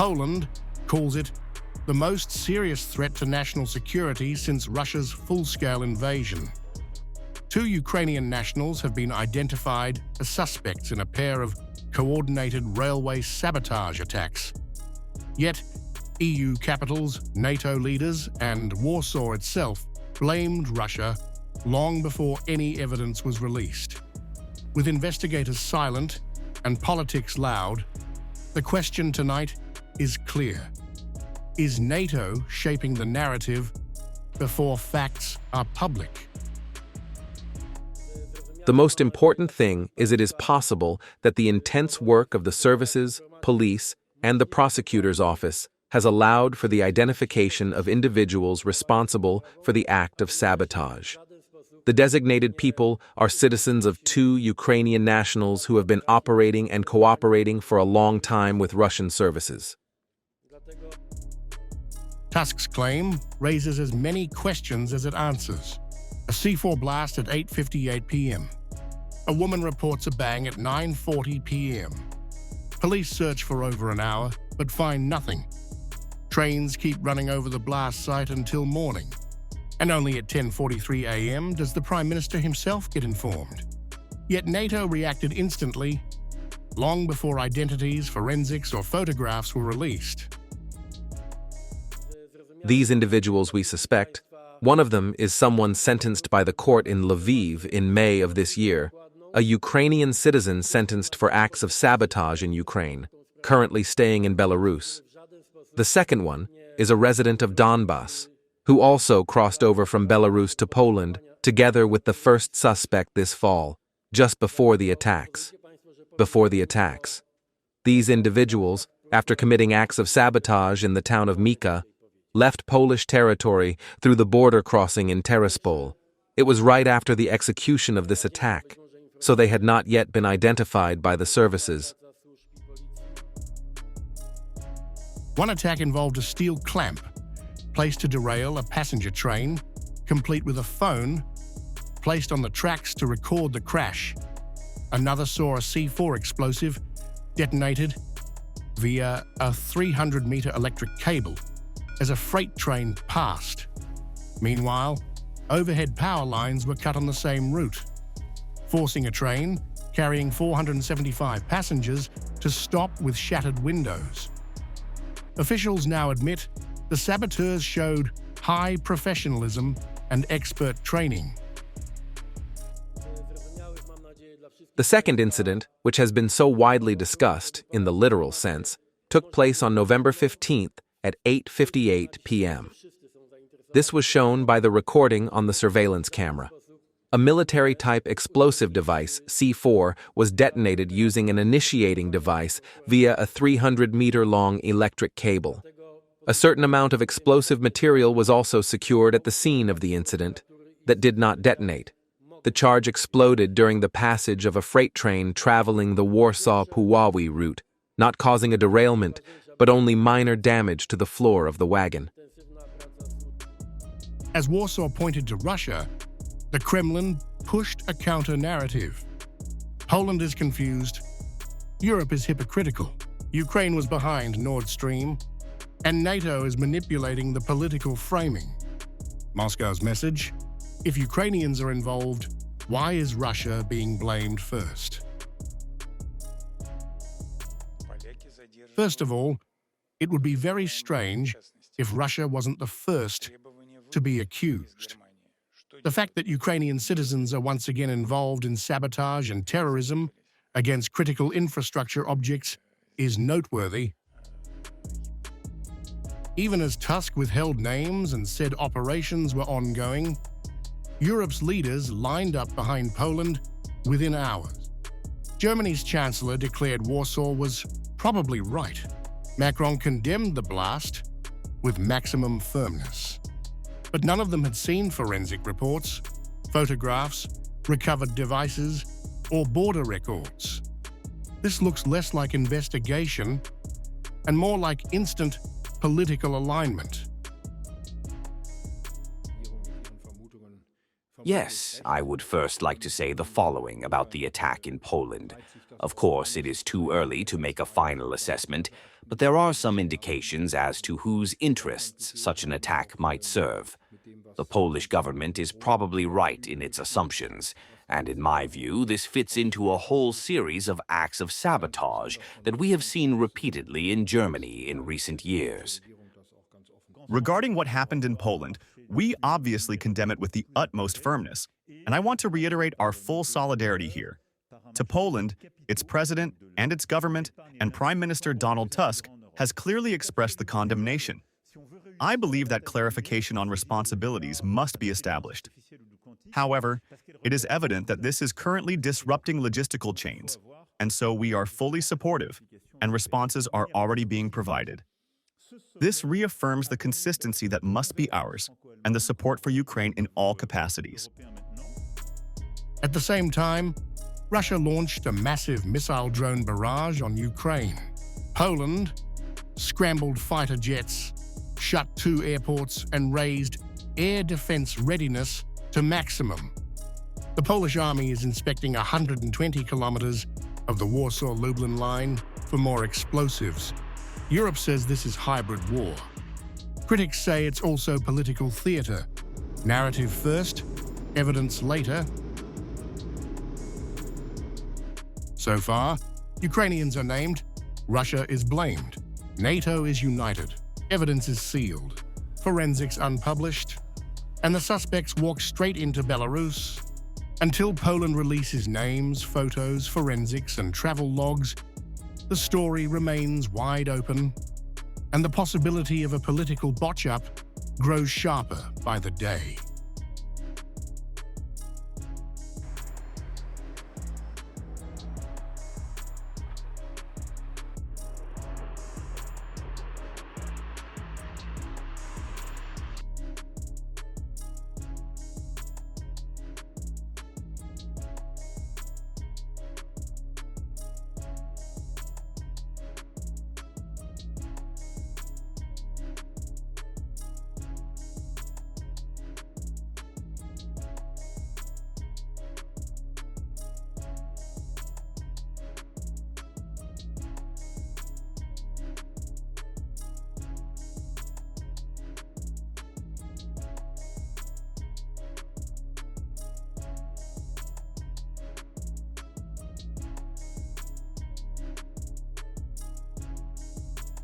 Poland calls it the most serious threat to national security since Russia's full-scale invasion. 2 Ukrainian nationals have been identified as suspects in a pair of coordinated railway sabotage attacks. Yet, EU capitals, NATO leaders, and Warsaw itself blamed Russia long before any evidence was released. With investigators silent and politics loud, the question tonight is clear. Is NATO shaping the narrative before facts are public? The most important thing is it is possible that the intense work of the services, police, and the prosecutor's office has allowed for the identification of individuals responsible for the act of sabotage. The designated people are citizens of 2 Ukrainian nationals who have been operating and cooperating for a long time with Russian services. Tusk's claim raises as many questions as it answers. A C4 blast at 8:58 p.m. A woman reports a bang at 9:40 p.m. Police search for over an hour, but find nothing. Trains keep running over the blast site until morning. And only at 10:43 a.m. does the Prime Minister himself get informed. Yet NATO reacted instantly, long before identities, forensics, or photographs were released. These individuals we suspect, one of them is someone sentenced by the court in Lviv in May of this year, a Ukrainian citizen sentenced for acts of sabotage in Ukraine, currently staying in Belarus. The second one is a resident of Donbass, who also crossed over from Belarus to Poland, together with the first suspect this fall, just before the attacks. These individuals, after committing acts of sabotage in the town of Mika, left Polish territory through the border crossing in Terespol. It was right after the execution of this attack, so they had not yet been identified by the services. One attack involved a steel clamp placed to derail a passenger train, complete with a phone placed on the tracks to record the crash. Another saw a C4 explosive detonated via a 300-meter electric cable as a freight train passed. Meanwhile, overhead power lines were cut on the same route, forcing a train carrying 475 passengers to stop with shattered windows. Officials now admit the saboteurs showed high professionalism and expert training. The second incident, which has been so widely discussed in the literal sense, took place on November 15th at 8:58 p.m. This was shown by the recording on the surveillance camera. A military-type explosive device, C4, was detonated using an initiating device via a 300-meter-long electric cable. A certain amount of explosive material was also secured at the scene of the incident that did not detonate. The charge exploded during the passage of a freight train traveling the Warsaw-Puławy route, not causing a derailment, but only minor damage to the floor of the wagon. As Warsaw pointed to Russia, the Kremlin pushed a counter-narrative. Poland is confused, Europe is hypocritical, Ukraine was behind Nord Stream, and NATO is manipulating the political framing. Moscow's message: if Ukrainians are involved, why is Russia being blamed first? First of all, it would be very strange if Russia wasn't the first to be accused. The fact that Ukrainian citizens are once again involved in sabotage and terrorism against critical infrastructure objects is noteworthy. Even as Tusk withheld names and said operations were ongoing, Europe's leaders lined up behind Poland within hours. Germany's chancellor declared Warsaw was probably right. Macron condemned the blast with maximum firmness. But none of them had seen forensic reports, photographs, recovered devices, or border records. This looks less like investigation and more like instant political alignment. Yes, I would first like to say the following about the attack in Poland. Of course, it is too early to make a final assessment, but there are some indications as to whose interests such an attack might serve. The Polish government is probably right in its assumptions, and in my view, this fits into a whole series of acts of sabotage that we have seen repeatedly in Germany in recent years. Regarding what happened in Poland, we obviously condemn it with the utmost firmness, and I want to reiterate our full solidarity here. To Poland, its president and its government and Prime Minister Donald Tusk has clearly expressed the condemnation. I believe that clarification on responsibilities must be established. However, it is evident that this is currently disrupting logistical chains, and so we are fully supportive, and responses are already being provided. This reaffirms the consistency that must be ours, and the support for Ukraine in all capacities. At the same time, Russia launched a massive missile drone barrage on Ukraine. Poland scrambled fighter jets, shut 2 airports, and raised air defense readiness to maximum. The Polish army is inspecting 120 kilometers of the Warsaw-Lublin line for more explosives. Europe says this is hybrid war. Critics say it's also political theater. Narrative first, evidence later. So far, Ukrainians are named, Russia is blamed, NATO is united, evidence is sealed, forensics unpublished, and the suspects walk straight into Belarus. Until Poland releases names, photos, forensics, and travel logs, the story remains wide open, and the possibility of a political botch-up grows sharper by the day.